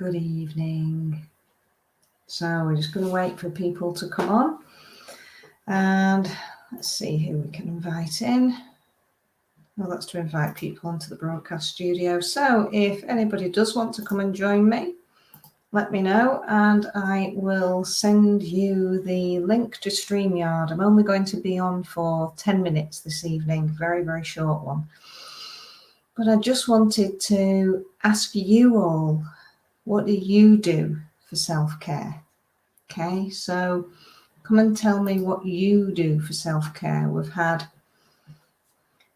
Good evening. So we're just going to wait for people to come on. And let's see who we can invite in. Well, that's to invite people onto the broadcast studio. So if anybody does want to come and join me, let me know and I will send you the link to StreamYard. I'm only going to be on for 10 minutes this evening, very, very short one. But I just wanted to ask you all, what do you do for self-care? Okay, so come and tell me what you do for self-care. We've had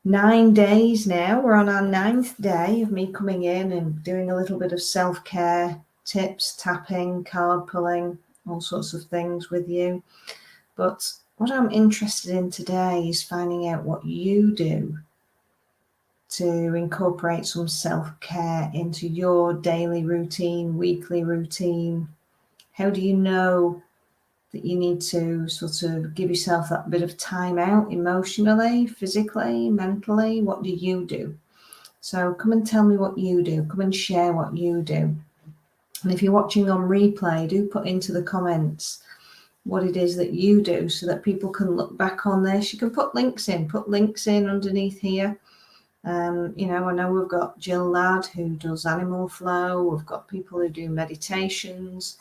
9 days now. We're on our 9th day of me coming in and doing a little bit of self-care tips, tapping, card pulling, all sorts of things with you. But what I'm interested in today is finding out what you do to incorporate some self-care into your daily routine, weekly routine. How do you know that you need to sort of give yourself that bit of time out emotionally, physically, mentally? What do you do? So come and tell me what you do. Come and share what you do. And if you're watching on replay, do put into the comments what it is that you do so that people can look back on this. You can put links in underneath here. You know, I know we've got Jill Ladd who does animal flow. We've got people who do meditations.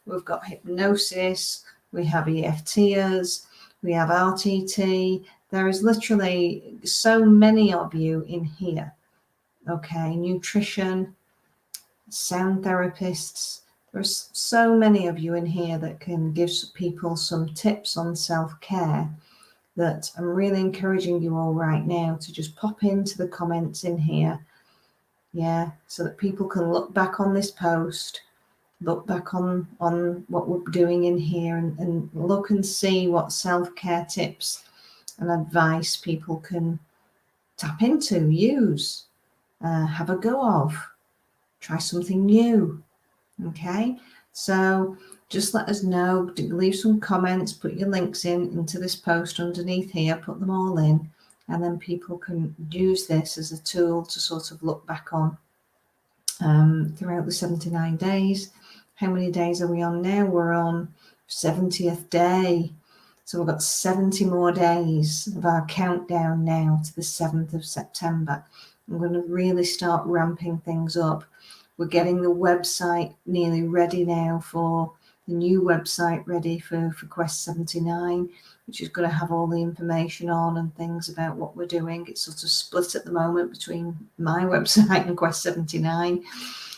We've got hypnosis. We have EFTers. We have RTT. There is literally so many of you in here. Okay, nutrition, sound therapists. There's so many of you in here that can give people some tips on self-care that I'm really encouraging you all right now to just pop into the comments in here. Yeah, so that people can look back on this post, look back on what we're doing in here and look and see what self-care tips and advice people can tap into, use, have a go of, try something new. Okay, so just let us know, leave some comments, put your links into this post underneath here, put them all in, and then people can use this as a tool to sort of look back on throughout the 79 days. How many days are we on now? We're on 70th day. So we've got 70 more days of our countdown now to the 7th of September. I'm going to really start ramping things up. We're getting the website nearly ready now for the new website ready for Quest 79, which is going to have all the information on and things about what we're doing. It's sort of split at the moment between my website and Quest 79.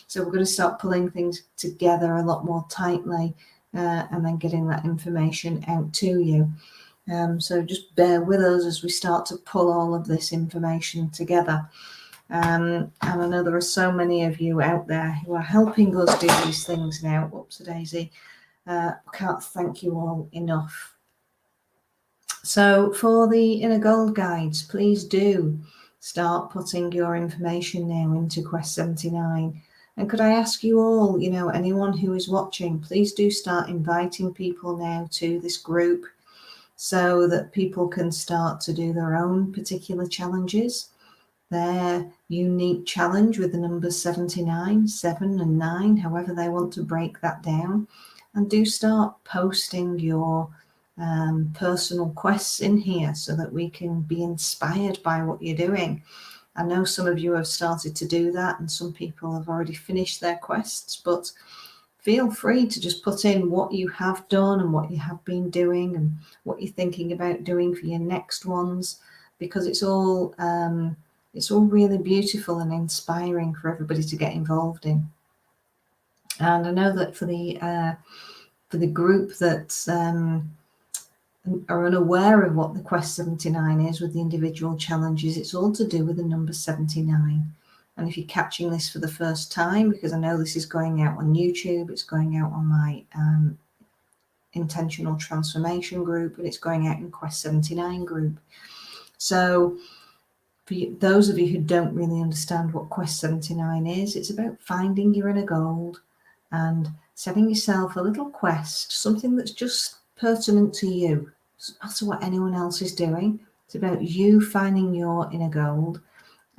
So we're going to start pulling things together a lot more tightly and then getting that information out to you. So just bear with us as we start to pull all of this information together. And I know there are so many of you out there who are helping us do these things now. Oops, Daisy. I can't thank you all enough. So for the Inner Gold Guides, please do start putting your information now into Quest 79. And could I ask you all, you know, anyone who is watching, please do start inviting people now to this group so that people can start to do their own particular challenges. Their unique challenge with the numbers 79, 7 and 9, however they want to break that down. And do start posting your personal quests in here so that we can be inspired by what you're doing. I know some of you have started to do that and some people have already finished their quests, but feel free to just put in what you have done and what you have been doing and what you're thinking about doing for your next ones, because it's all really beautiful and inspiring for everybody to get involved in. And I know that for the group that are unaware of what the Quest 79 is with the individual challenges, it's all to do with the number 79. And if you're catching this for the first time, because I know this is going out on YouTube, it's going out on my Intentional Transformation group, and it's going out in Quest 79 group. So for those of you who don't really understand what Quest 79 is, it's about finding your inner gold and setting yourself a little quest, something that's just pertinent to you. It doesn't matter what anyone else is doing. It's about you finding your inner gold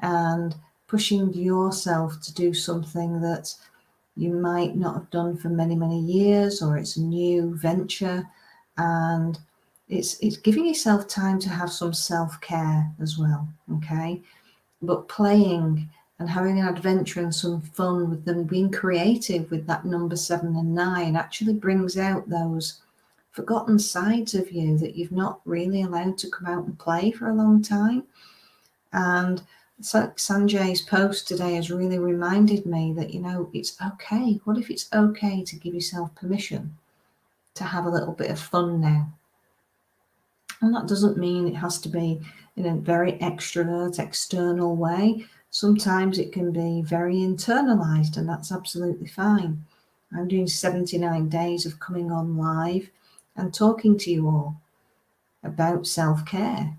and pushing yourself to do something that you might not have done for many, many years, or it's a new venture, and it's giving yourself time to have some self-care as well, okay? But playing and having an adventure and some fun with them, being creative with that number 7 and 9 actually brings out those forgotten sides of you that you've not really allowed to come out and play for a long time. And so Sanjay's post today has really reminded me that, you know, it's okay. What if it's okay to give yourself permission to have a little bit of fun now? And that doesn't mean it has to be in a very extrovert, external way. Sometimes it can be very internalized, and that's absolutely fine. I'm doing 79 days of coming on live and talking to you all about self-care.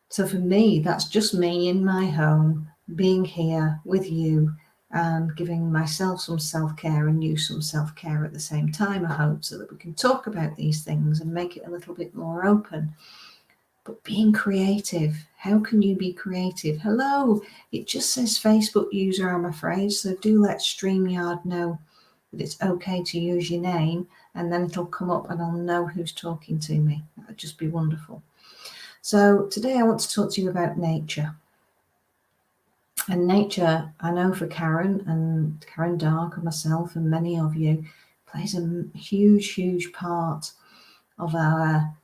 So for me, that's just me in my home, being here with you and giving myself some self-care and you some self-care at the same time, I hope, so that we can talk about these things and make it a little bit more open. But being creative, how can you be creative? Hello, it just says Facebook user, I'm afraid, so do let StreamYard know that it's okay to use your name, and then it'll come up and I'll know who's talking to me. That would just be wonderful. So today I want to talk to you about nature. And nature, I know for Karen and Karen Dark and myself and many of you, plays a huge, huge part of our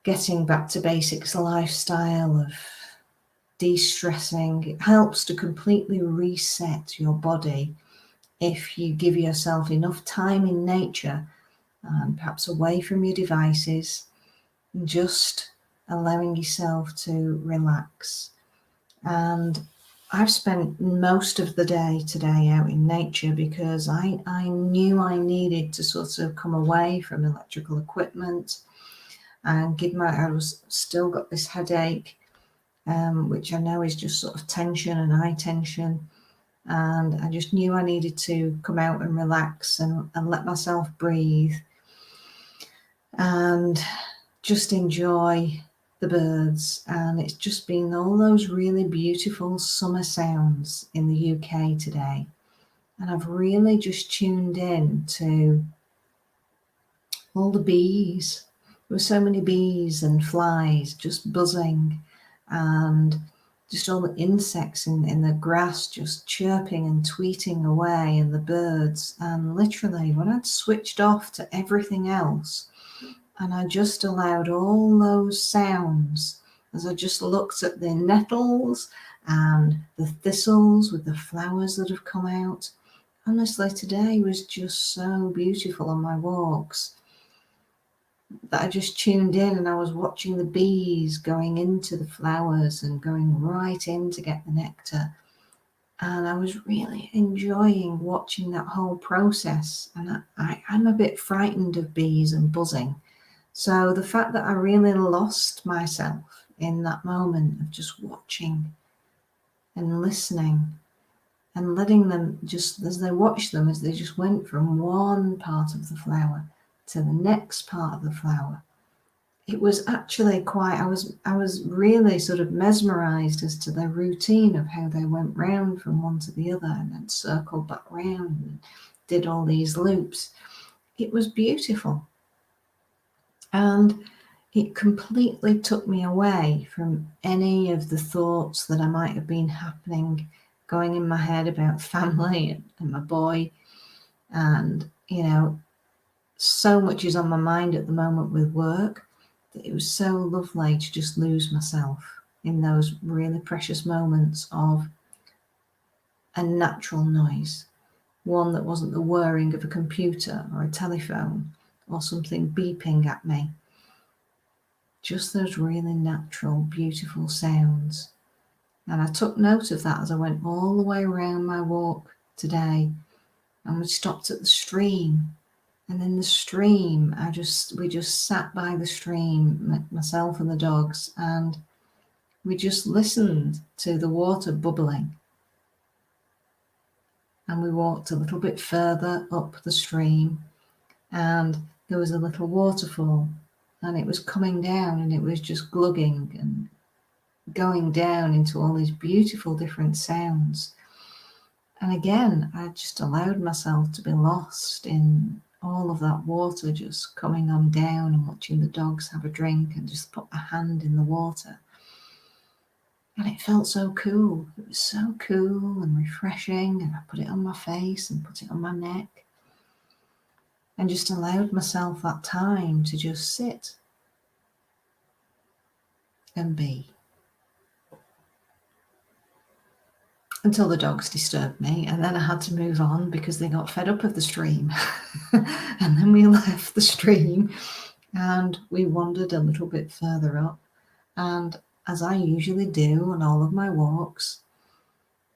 getting back to basics lifestyle of de-stressing. It helps to completely reset your body if you give yourself enough time in nature, perhaps away from your devices, and just allowing yourself to relax. And I've spent most of the day today out in nature because I knew I needed to sort of come away from electrical equipment and I was still got this headache, which I know is just sort of tension and eye tension. And I just knew I needed to come out and relax and let myself breathe and just enjoy the birds. And it's just been all those really beautiful summer sounds in the UK today. And I've really just tuned in to all the bees. There were so many bees and flies just buzzing, and just all the insects in the grass just chirping and tweeting away, and the birds. And literally, when I'd switched off to everything else, and I just allowed all those sounds, as I just looked at the nettles and the thistles with the flowers that have come out. Honestly, today was just so beautiful on my walks that I just tuned in and I was watching the bees going into the flowers and going right in to get the nectar. And I was really enjoying watching that whole process. And I'm a bit frightened of bees and buzzing. So the fact that I really lost myself in that moment of just watching and listening and letting them just, as they watched them, as they just went from one part of the flower to the next part of the flower, it was actually quite, I was really sort of mesmerized as to their routine of how they went round from one to the other and then circled back round and did all these loops. It was beautiful. And it completely took me away from any of the thoughts that I might have been going in my head about family and my boy. And, you know, so much is on my mind at the moment with work that it was so lovely to just lose myself in those really precious moments of a natural noise, one that wasn't the whirring of a computer or a telephone or something beeping at me. Just those really natural, beautiful sounds. And I took note of that as I went all the way around my walk today, and we stopped at the stream. And in the stream, we just sat by the stream, myself and the dogs, and we just listened to the water bubbling. And we walked a little bit further up the stream, and there was a little waterfall, and it was coming down, and it was just glugging and going down into all these beautiful different sounds. And again, I just allowed myself to be lost in all of that water just coming on down, and watching the dogs have a drink, and just put my hand in the water. And it felt so cool. It was so cool and refreshing. And I put it on my face and put it on my neck, and just allowed myself that time to just sit and be. Until the dogs disturbed me, and then I had to move on because they got fed up of the stream. And then we left the stream and we wandered a little bit further up. And as I usually do on all of my walks,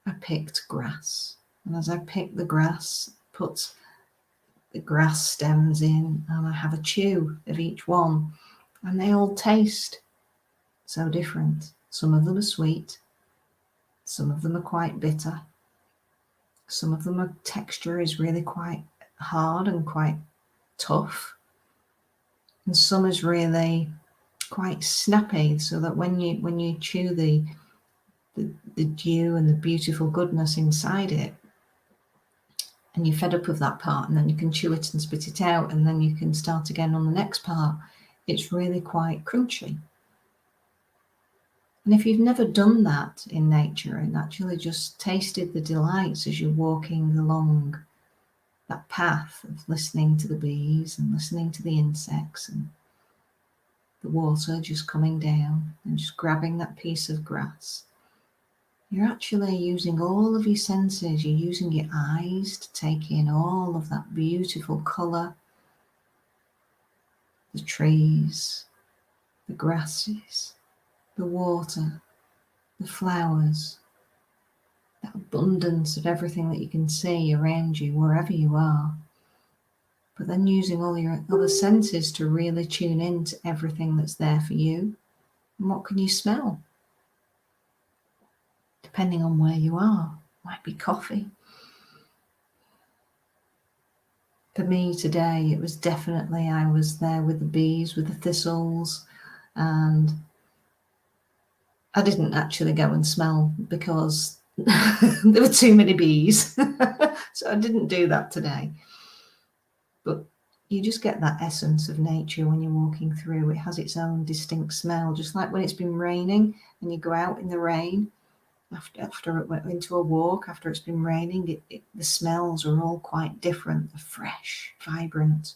I picked grass. And as I picked the grass, put the grass stems in, and I have a chew of each one. And they all taste so different. Some of them are sweet. Some of them are quite bitter. Some of them are texture is really quite hard and quite tough. And some is really quite snappy, so that when you chew the dew and the beautiful goodness inside it, and you're fed up of that part, and then you can chew it and spit it out, and then you can start again on the next part, it's really quite crunchy. And if you've never done that in nature and actually just tasted the delights as you're walking along that path of listening to the bees and listening to the insects and the water just coming down and just grabbing that piece of grass, you're actually using all of your senses. You're using your eyes to take in all of that beautiful colour, the trees, the grasses, the water, the flowers, that abundance of everything that you can see around you, wherever you are. But then using all your other senses to really tune in to everything that's there for you. And what can you smell? Depending on where you are, might be coffee. For me today, it was definitely, I was there with the bees, with the thistles, and I didn't actually go and smell because there were too many bees. So I didn't do that today. But you just get that essence of nature when you're walking through. It has its own distinct smell, just like when it's been raining and you go out in the rain after it went into a walk, after it's been raining, the smells are all quite different. They're fresh, vibrant.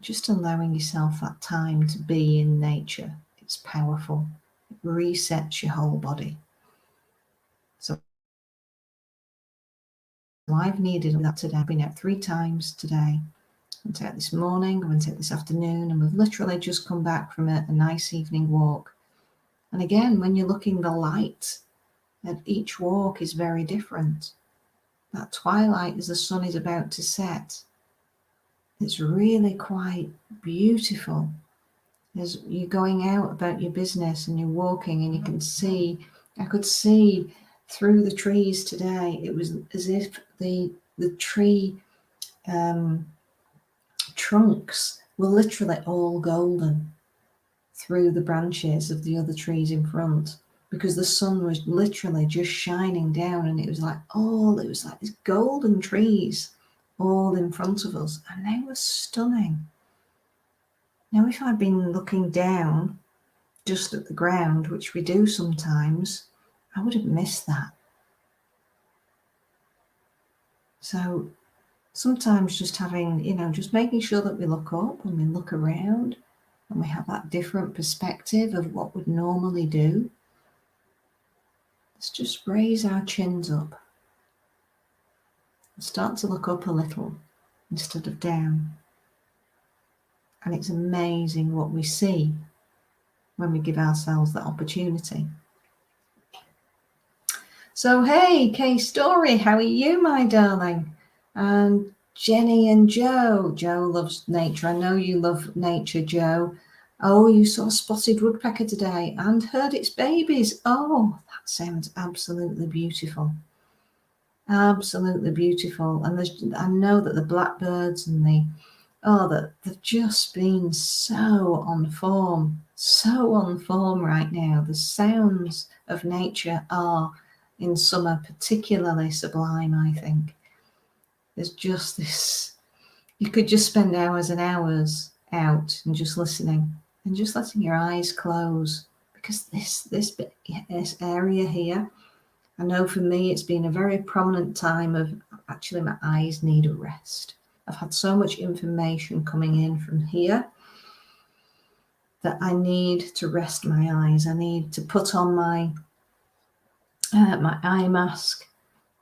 Just allowing yourself that time to be in nature, it's powerful. It resets your whole body. So I've needed that today. I've been out 3 times today. I went out this morning, I went out this afternoon, and we've literally just come back from a nice evening walk. And again, when you're looking, the light at each walk is very different. That twilight as the sun is about to set, it's really quite beautiful. As you're going out about your business and you're walking, and you can see, I could see through the trees today. It was as if the tree trunks were literally all golden through the branches of the other trees in front, because the sun was literally just shining down, and it was like these golden trees all in front of us, and they were stunning. Now, if I'd been looking down just at the ground, which we do sometimes, I would have missed that. So sometimes just having, just making sure that we look up and we look around and we have that different perspective of what we'd normally do. Let's just raise our chins up and start to look up a little instead of down. And it's amazing what we see when we give ourselves that opportunity. So, hey, Kay Story, how are you, my darling? And Jenny and Joe. Joe loves nature. I know you love nature, Joe. Oh, you saw a spotted woodpecker today and heard its babies. Oh, that sounds absolutely beautiful. Absolutely beautiful. And I know that the blackbirds and that they've just been so on form right now. The sounds of nature are in summer particularly sublime, I think. There's just this, you could just spend hours and hours out and just listening and just letting your eyes close, because this area here, I know for me it's been a very prominent time of actually my eyes need a rest. I've had so much information coming in from here that I need to rest my eyes. I need to put on my eye mask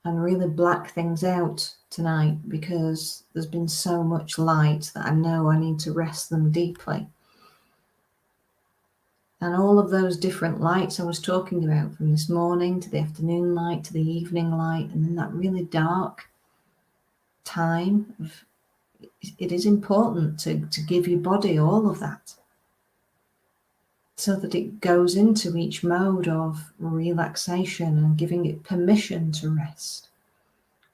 and really black things out tonight, because there's been so much light that I know I need to rest them deeply. And all of those different lights I was talking about, from this morning to the afternoon light to the evening light, and then that really dark time of, it is important to give your body all of that, so that it goes into each mode of relaxation and giving it permission to rest,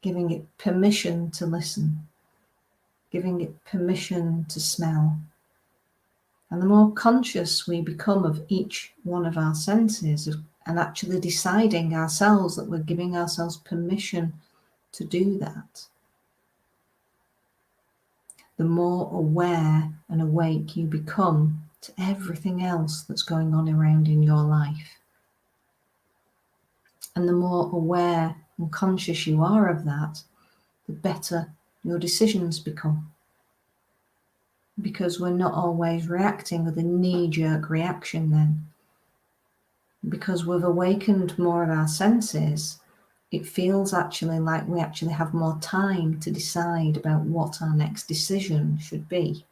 giving it permission to listen, giving it permission to smell. And the more conscious we become of each one of our senses, and actually deciding ourselves that we're giving ourselves permission to do that, the more aware and awake you become to everything else that's going on around in your life. And the more aware and conscious you are of that, the better your decisions become. Because we're not always reacting with a knee-jerk reaction then. Because we've awakened more of our senses, it feels actually like we actually have more time to decide about what our next decision should be.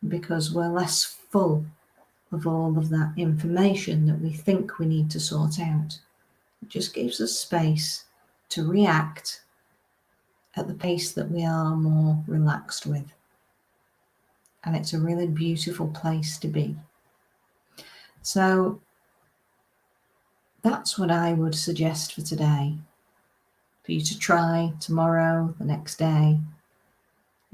Because we're less full of all of that information that we think we need to sort out. It just gives us space to react at the pace that we are more relaxed with. And it's a really beautiful place to be. So that's what I would suggest for today, for you to try tomorrow, the next day,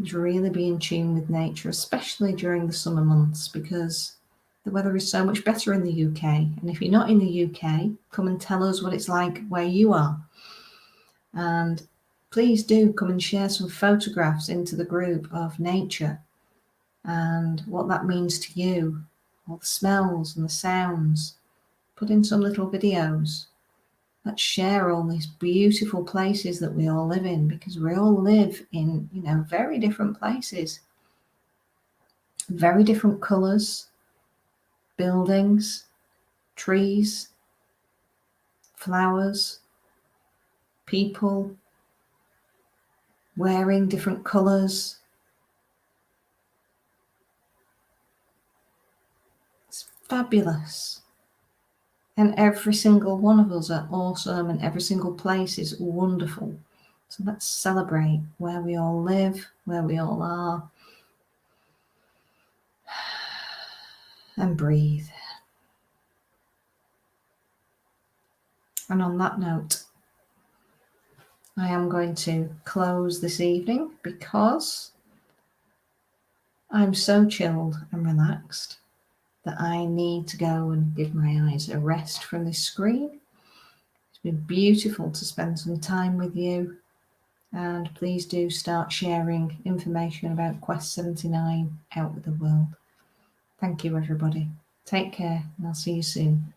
is really be in tune with nature, especially during the summer months, because the weather is so much better in the UK. And if you're not in the UK, come and tell us what it's like where you are. And please do come and share some photographs into the group of nature and what that means to you, all the smells and the sounds. Put in some little videos. Let's share all these beautiful places that we all live in, because we all live in, very different places, very different colours, buildings, trees, flowers, people wearing different colours. It's fabulous. And every single one of us are awesome, and every single place is wonderful. So let's celebrate where we all live, where we all are, and breathe. And on that note, I am going to close this evening, because I'm so chilled and relaxed that I need to go and give my eyes a rest from this screen. It's been beautiful to spend some time with you, and please do start sharing information about Quest 79 out with the world. Thank you, everybody. Take care, and I'll see you soon.